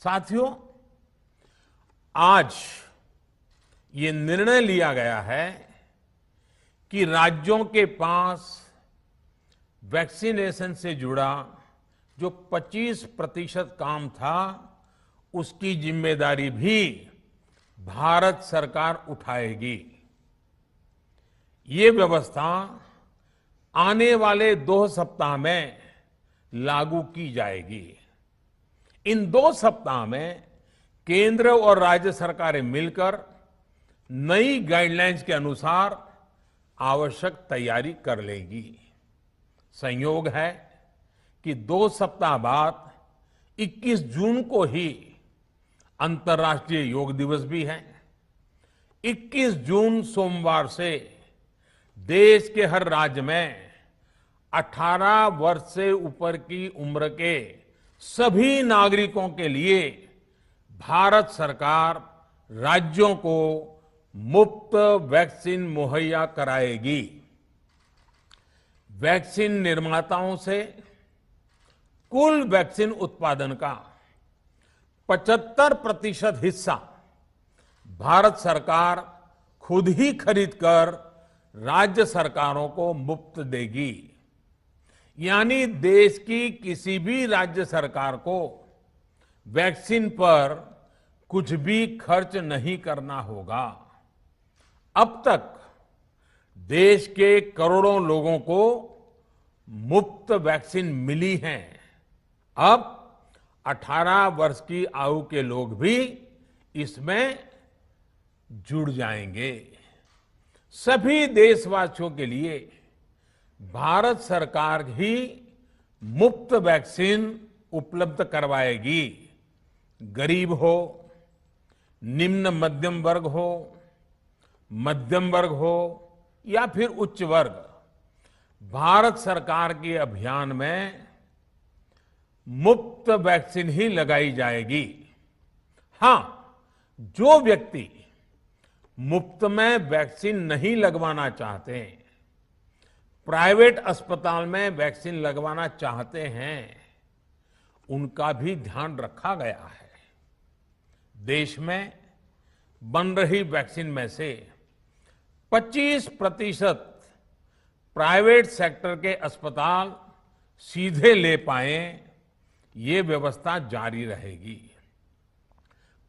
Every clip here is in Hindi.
साथियों, आज ये निर्णय लिया गया है कि राज्यों के पास वैक्सीनेशन से जुड़ा जो 25% काम था, उसकी जिम्मेदारी भी भारत सरकार उठाएगी। ये व्यवस्था आने वाले 2 सप्ताह में लागू की जाएगी। इन 2 सप्ताह में केंद्र और राज्य सरकारें मिलकर नई गाइडलाइंस के अनुसार आवश्यक तैयारी कर लेंगी। संयोग है कि 2 सप्ताह बाद 21 जून को ही अंतर्राष्ट्रीय योग दिवस भी है। 21 जून सोमवार से देश के हर राज्य में 18 वर्ष से ऊपर की उम्र के सभी नागरिकों के लिए भारत सरकार राज्यों को मुफ्त वैक्सीन मुहैया कराएगी। वैक्सीन निर्माताओं से कुल वैक्सीन उत्पादन का 75% हिस्सा भारत सरकार खुद ही खरीदकर राज्य सरकारों को मुफ्त देगी। यानी देश की किसी भी राज्य सरकार को वैक्सीन पर कुछ भी खर्च नहीं करना होगा। अब तक देश के करोड़ों लोगों को मुफ्त वैक्सीन मिली है। अब 18 वर्ष की आयु के लोग भी इसमें जुड़ जाएंगे। सभी देशवासियों के लिए भारत सरकार ही मुफ्त वैक्सीन उपलब्ध करवाएगी। गरीब हो, निम्न मध्यम वर्ग हो, मध्यम वर्ग हो या फिर उच्च वर्ग, भारत सरकार के अभियान में मुफ्त वैक्सीन ही लगाई जाएगी। हां, जो व्यक्ति मुफ्त में वैक्सीन नहीं लगवाना चाहते, प्राइवेट अस्पताल में वैक्सीन लगवाना चाहते हैं, उनका भी ध्यान रखा गया है। देश में बन रही वैक्सीन में से 25% प्राइवेट सेक्टर के अस्पताल सीधे ले पाए, ये व्यवस्था जारी रहेगी।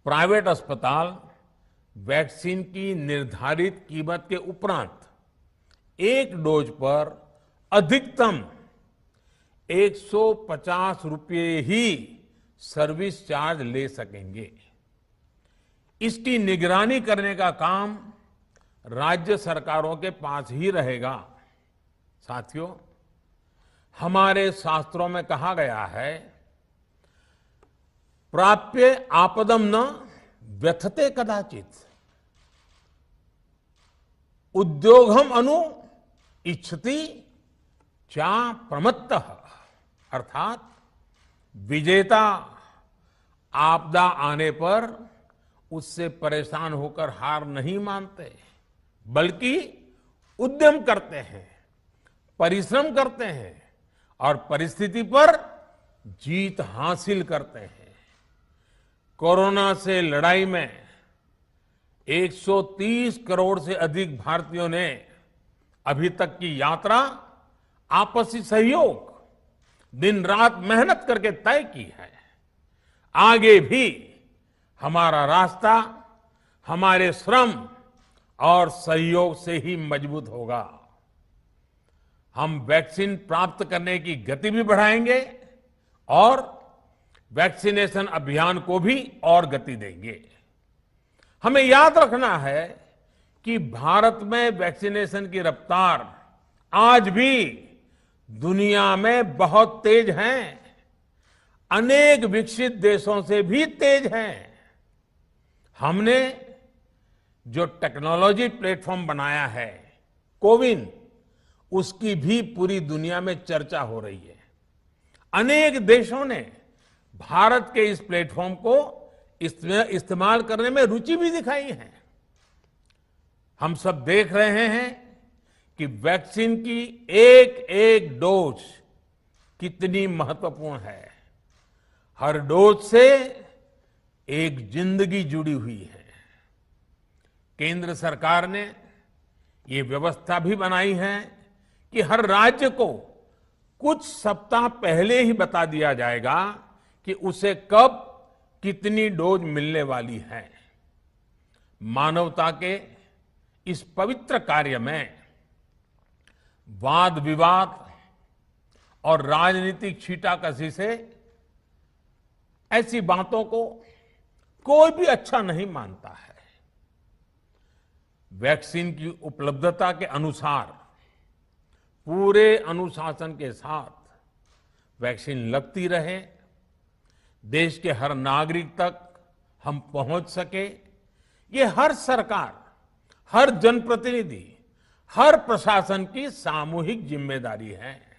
प्राइवेट अस्पताल वैक्सीन की निर्धारित कीमत के उपरांत एक डोज पर अधिकतम 150 रुपये ही सर्विस चार्ज ले सकेंगे। इसकी निगरानी करने का काम राज्य सरकारों के पास ही रहेगा। साथियों, हमारे शास्त्रों में कहा गया है, प्राप्य आपदम न व्यथते कदाचित, उद्योगम अनु इच्छति चा प्रमत्तः। अर्थात विजेता आपदा आने पर उससे परेशान होकर हार नहीं मानते, बल्कि उद्यम करते हैं, परिश्रम करते हैं और परिस्थिति पर जीत हासिल करते हैं। कोरोना से लड़ाई में 130 करोड़ से अधिक भारतीयों ने अभी तक की यात्रा आपसी सहयोग, दिन रात मेहनत करके तय की है। आगे भी हमारा रास्ता हमारे श्रम और सहयोग से ही मजबूत होगा। हम वैक्सीन प्राप्त करने की गति भी बढ़ाएंगे और वैक्सीनेशन अभियान को भी और गति देंगे। हमें याद रखना है कि भारत में वैक्सीनेशन की रफ्तार आज भी दुनिया में बहुत तेज है, अनेक विकसित देशों से भी तेज है। हमने जो टेक्नोलॉजी प्लेटफॉर्म बनाया है, कोविन, उसकी भी पूरी दुनिया में चर्चा हो रही है। अनेक देशों ने भारत के इस प्लेटफॉर्म को इस्तेमाल करने में रुचि भी दिखाई है। हम सब देख रहे हैं कि वैक्सीन की एक एक डोज कितनी महत्वपूर्ण है। हर डोज से एक जिंदगी जुड़ी हुई है। केंद्र सरकार ने ये व्यवस्था भी बनाई है कि हर राज्य को कुछ सप्ताह पहले ही बता दिया जाएगा कि उसे कब कितनी डोज मिलने वाली है। मानवता के इस पवित्र कार्य में वाद विवाद और राजनीतिक छींटाकशी से ऐसी बातों को कोई भी अच्छा नहीं मानता है। वैक्सीन की उपलब्धता के अनुसार पूरे अनुशासन के साथ वैक्सीन लगती रहे, देश के हर नागरिक तक हम पहुंच सके, ये हर सरकार, हर जनप्रतिनिधि, हर प्रशासन की सामूहिक जिम्मेदारी है।